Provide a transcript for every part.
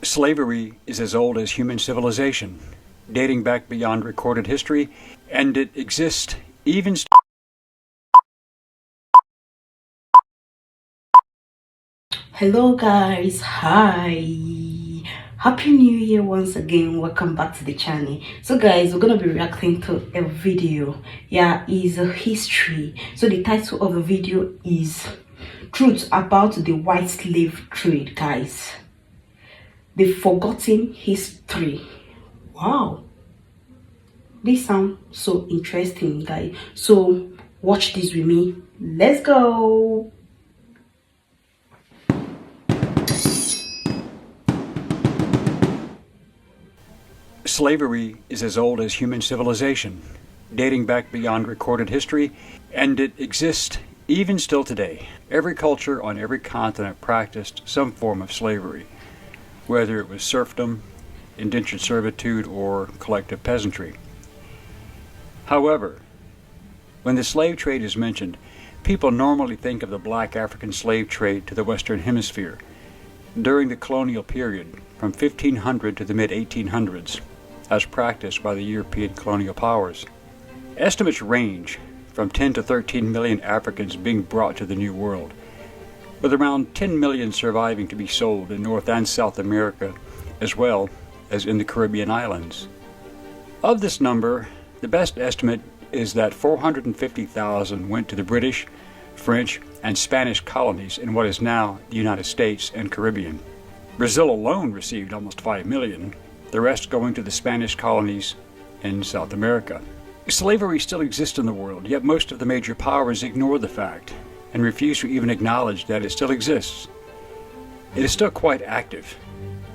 Slavery is as old as human civilization, dating back beyond recorded history, and it exists even Hello guys, hi, happy new year once again. Welcome back to the channel. So guys, we're gonna be reacting to a video. Is a history. So the title of the video is Truth About the White Slave Trade, guys. The Forgotten History. Wow, this sounds so interesting, guys. So watch this with me. Let's go. Slavery is as old as human civilization, dating back beyond recorded history, and it exists even still today. Every culture on every continent practiced some form of slavery, whether it was serfdom, indentured servitude, or collective peasantry. However, when the slave trade is mentioned, people normally think of the black African slave trade to the Western Hemisphere during the colonial period from 1500 to the mid-1800s, as practiced by the European colonial powers. Estimates range from 10 to 13 million Africans being brought to the New World, with around 10 million surviving to be sold in North and South America, as well as in the Caribbean islands. Of this number, the best estimate is that 450,000 went to the British, French, and Spanish colonies in what is now the United States and Caribbean. Brazil alone received almost 5 million, the rest going to the Spanish colonies in South America. Slavery still exists in the world, yet most of the major powers ignore the fact and refuse to even acknowledge that it still exists. It is still quite active.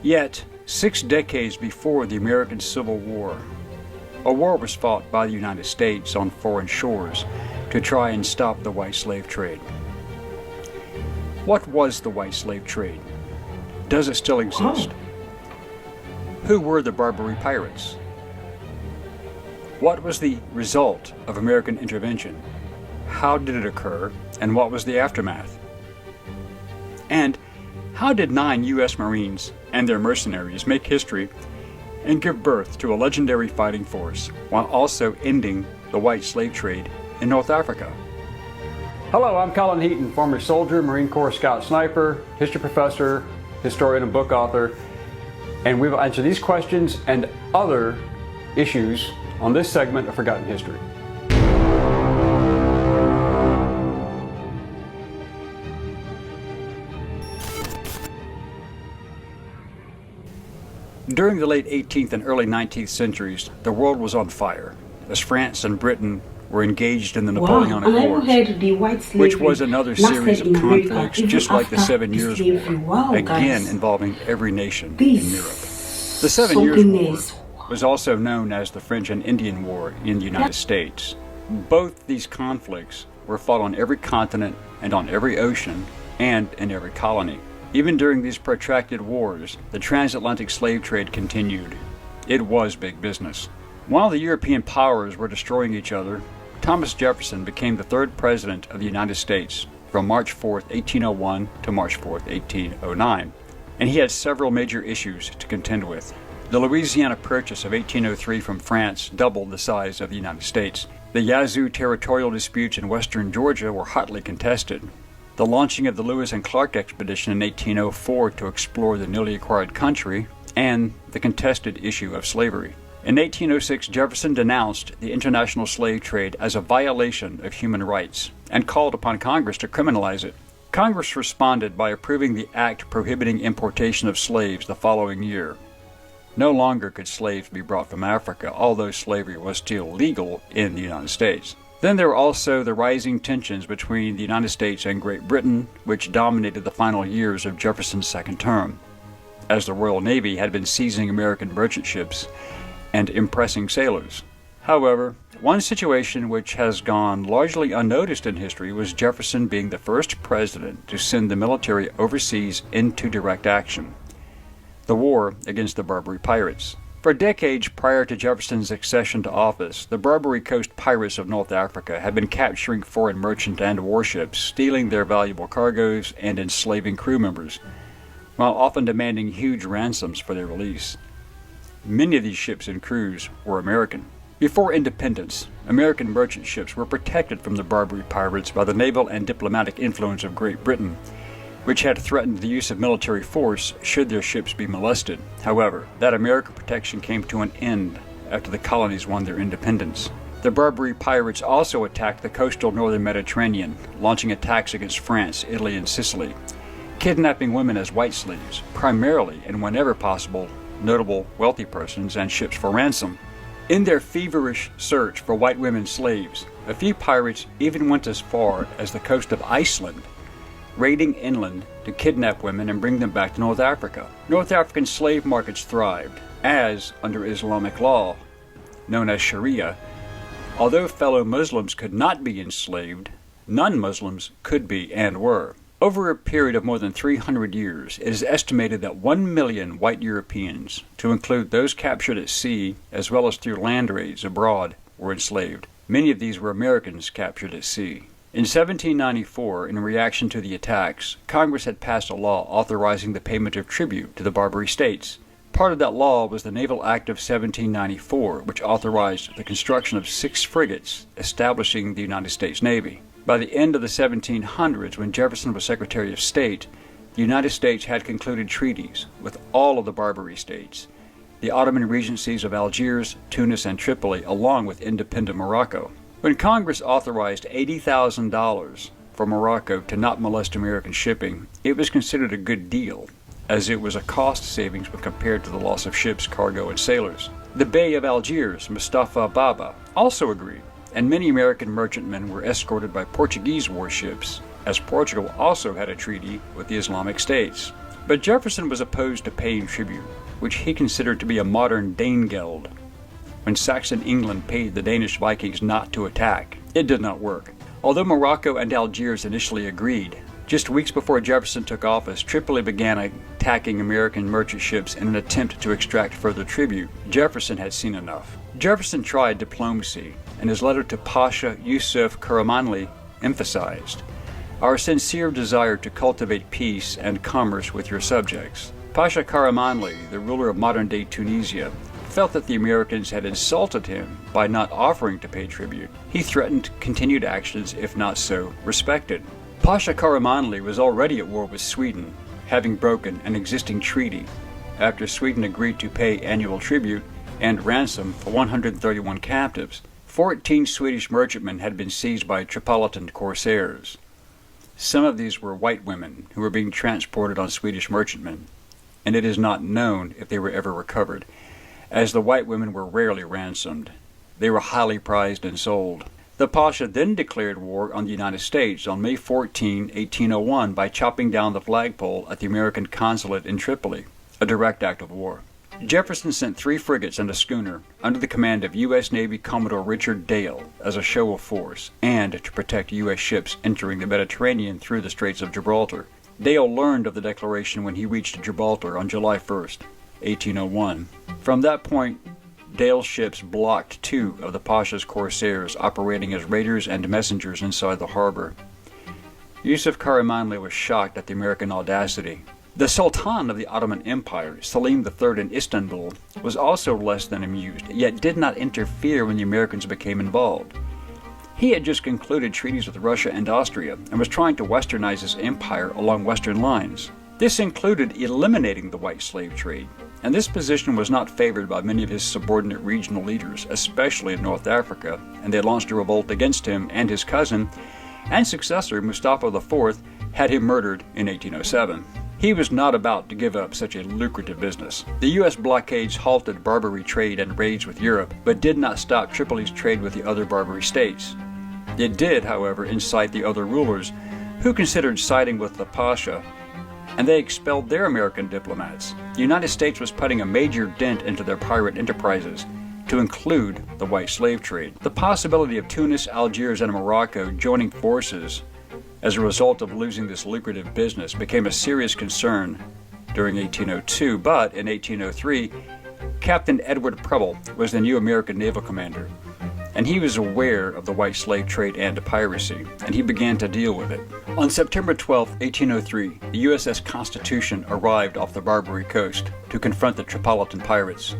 Yet, 6 decades before the American Civil War, a war was fought by the United States on foreign shores to try and stop the white slave trade. What was the white slave trade? Does it still exist? Who were the Barbary pirates? What was the result of American intervention? How did it occur, and what was the aftermath? And how did 9 U.S. Marines and their mercenaries make history and give birth to a legendary fighting force while also ending the white slave trade in North Africa? Hello, I'm Colin Heaton, former soldier, Marine Corps Scout Sniper, history professor, historian and book author, and we will answer these questions and other issues on this segment of Forgotten History. During the late 18th and early 19th centuries, the world was on fire, as France and Britain were engaged in the Napoleonic Wars, which was another series of conflicts just like the 7 Years' War, again involving every nation in Europe. The 7 Years' War was also known as the French and Indian War in the United States. Both these conflicts were fought on every continent and on every ocean and in every colony. Even during these protracted wars, the transatlantic slave trade continued. It was big business. While the European powers were destroying each other, Thomas Jefferson became the 3rd President of the United States from March 4, 1801 to March 4, 1809, and he had several major issues to contend with. The Louisiana Purchase of 1803 from France doubled the size of the United States. The Yazoo territorial disputes in western Georgia were hotly contested. The launching of the Lewis and Clark expedition in 1804 to explore the newly acquired country, and the contested issue of slavery. In 1806, Jefferson denounced the international slave trade as a violation of human rights and called upon Congress to criminalize it. Congress responded by approving the act prohibiting importation of slaves the following year. No longer could slaves be brought from Africa, although slavery was still legal in the United States. Then there were also the rising tensions between the United States and Great Britain, which dominated the final years of Jefferson's second term, as the Royal Navy had been seizing American merchant ships and impressing sailors. However, one situation which has gone largely unnoticed in history was Jefferson being the first president to send the military overseas into direct action: the war against the Barbary pirates. For decades prior to Jefferson's accession to office, the Barbary Coast pirates of North Africa had been capturing foreign merchant and warships, stealing their valuable cargoes, and enslaving crew members. while often demanding huge ransoms for their release. Many of these ships and crews were American. Before independence, American merchant ships were protected from the Barbary pirates by the naval and diplomatic influence of Great Britain, which had threatened the use of military force should their ships be molested. However, that American protection came to an end after the colonies won their independence. The Barbary pirates also attacked the coastal northern Mediterranean, launching attacks against France, Italy, and Sicily, kidnapping women as white slaves, primarily and whenever possible, notable wealthy persons and ships for ransom. In their feverish search for white women slaves, a few pirates even went as far as the coast of Iceland, raiding inland to kidnap women and bring them back to North Africa. North African slave markets thrived, as, under Islamic law, known as Sharia, although fellow Muslims could not be enslaved, non-Muslims could be and were. Over a period of more than 300 years, it is estimated that 1 million white Europeans, to include those captured at sea as well as through land raids abroad, were enslaved. Many of these were Americans captured at sea. In 1794, in reaction to the attacks, Congress had passed a law authorizing the payment of tribute to the Barbary states. Part of that law was the Naval Act of 1794, which authorized the construction of 6 frigates, establishing the United States Navy. By the end of the 1700s, when Jefferson was Secretary of State, the United States had concluded treaties with all of the Barbary states, the Ottoman regencies of Algiers, Tunis, and Tripoli, along with independent Morocco. When Congress authorized $80,000 for Morocco to not molest American shipping, it was considered a good deal, as it was a cost savings when compared to the loss of ships, cargo, and sailors. The Bey of Algiers, Mustafa Baba, also agreed, and many American merchantmen were escorted by Portuguese warships, as Portugal also had a treaty with the Islamic states. But Jefferson was opposed to paying tribute, which he considered to be a modern Danegeld. When Saxon England paid the Danish Vikings not to attack, it did not work. Although Morocco and Algiers initially agreed, just weeks before Jefferson took office, Tripoli began attacking American merchant ships in an attempt to extract further tribute. Jefferson had seen enough. Jefferson tried diplomacy, and his letter to Pasha Yusuf Karamanli emphasized, "Our sincere desire to cultivate peace and commerce with your subjects." Pasha Karamanli, the ruler of modern-day Tunisia, felt that the Americans had insulted him by not offering to pay tribute. He threatened continued actions if not so respected. Pasha Karamanli was already at war with Sweden, having broken an existing treaty after Sweden agreed to pay annual tribute and ransom for 131 captives. 14 Swedish merchantmen had been seized by Tripolitan corsairs. Some of these were white women who were being transported on Swedish merchantmen, and it is not known if they were ever recovered, as the white women were rarely ransomed. They were highly prized and sold. The Pasha then declared war on the United States on May 14, 1801 by chopping down the flagpole at the American consulate in Tripoli, a direct act of war. Jefferson sent 3 frigates and a schooner under the command of U.S. Navy Commodore Richard Dale as a show of force and to protect U.S. ships entering the Mediterranean through the Straits of Gibraltar. Dale learned of the declaration when he reached Gibraltar on July 1st, 1801. From that point, Dale's ships blocked 2 of the Pasha's corsairs operating as raiders and messengers inside the harbor. Yusuf Karamanli was shocked at the American audacity. The Sultan of the Ottoman Empire, Selim III in Istanbul, was also less than amused, yet did not interfere when the Americans became involved. He had just concluded treaties with Russia and Austria and was trying to westernize his empire along Western lines. This included eliminating the white slave trade, and this position was not favored by many of his subordinate regional leaders, especially in North Africa, and they launched a revolt against him, and his cousin and successor, Mustafa IV, had him murdered in 1807. He was not about to give up such a lucrative business. The U.S. blockades halted Barbary trade and raids with Europe, but did not stop Tripoli's trade with the other Barbary states. It did, however, incite the other rulers, who considered siding with the Pasha, and they expelled their American diplomats. The United States was putting a major dent into their pirate enterprises, to include the white slave trade. The possibility of Tunis, Algiers, and Morocco joining forces as a result of losing this lucrative business became a serious concern during 1802, but in 1803, Captain Edward Preble was the new American naval commander, and he was aware of the white slave trade and piracy, and he began to deal with it. On September 12, 1803, the USS Constitution arrived off the Barbary coast to confront the Tripolitan pirates.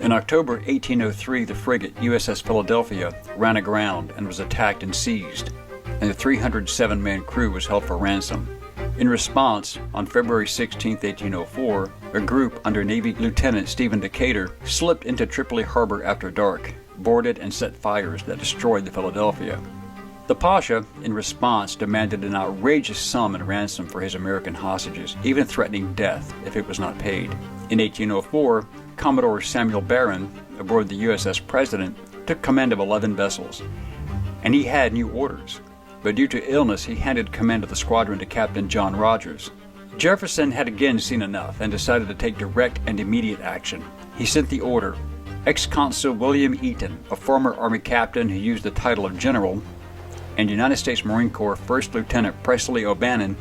In October 1803, the frigate USS Philadelphia ran aground and was attacked and seized, and the 307-man crew was held for ransom. In response, on February 16, 1804, a group under Navy Lieutenant Stephen Decatur slipped into Tripoli harbor after dark, boarded and set fires that destroyed the Philadelphia. The Pasha, in response, demanded an outrageous sum in ransom for his American hostages, even threatening death if it was not paid. In 1804, Commodore Samuel Barron, aboard the USS President, took command of 11 vessels, and he had new orders. But due to illness, he handed command of the squadron to Captain John Rogers. Jefferson had again seen enough and decided to take direct and immediate action. He sent the order. Ex-Consul William Heaton, a former Army captain who used the title of general, and United States Marine Corps First Lieutenant Presley O'Bannon,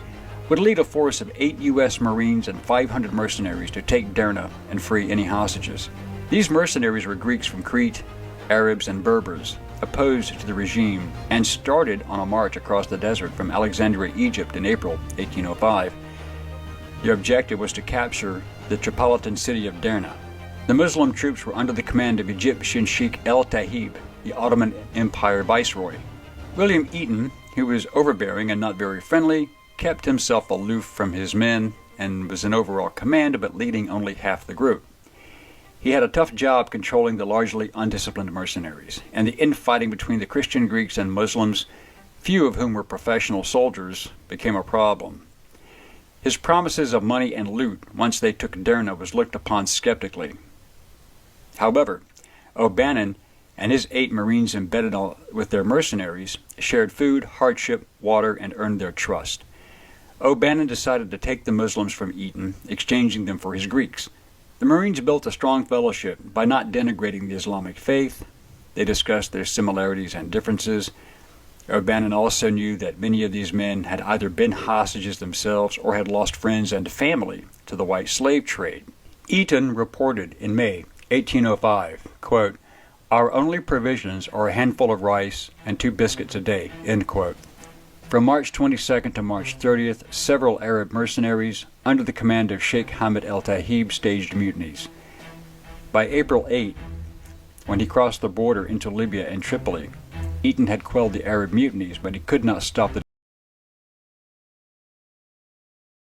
would lead a force of 8 U.S. Marines and 500 mercenaries to take Derna and free any hostages. These mercenaries were Greeks from Crete, Arabs, and Berbers, opposed to the regime, and started on a march across the desert from Alexandria, Egypt in April 1805. Their objective was to capture the Tripolitan city of Derna. The Muslim troops were under the command of Egyptian Sheikh El-Tahib, the Ottoman Empire viceroy. William Heaton, who was overbearing and not very friendly, kept himself aloof from his men and was in overall command but leading only half the group. He had a tough job controlling the largely undisciplined mercenaries, and the infighting between the Christian Greeks and Muslims, few of whom were professional soldiers, became a problem. His promises of money and loot once they took Derna was looked upon skeptically. However, O'Bannon and his 8 Marines embedded with their mercenaries shared food, hardship, water, and earned their trust. O'Bannon decided to take the Muslims from Heaton, exchanging them for his Greeks. The Marines built a strong fellowship by not denigrating the Islamic faith. They discussed their similarities and differences. O'Bannon also knew that many of these men had either been hostages themselves or had lost friends and family to the white slave trade. Heaton reported in May 1805, quote, "Our only provisions are a handful of rice and 2 biscuits a day," end quote. From March 22nd to March 30th, several Arab mercenaries, under the command of Sheikh Hamid el-Tahib, staged mutinies. By April 8, when he crossed the border into Libya and Tripoli, Heaton had quelled the Arab mutinies, but he could not stop the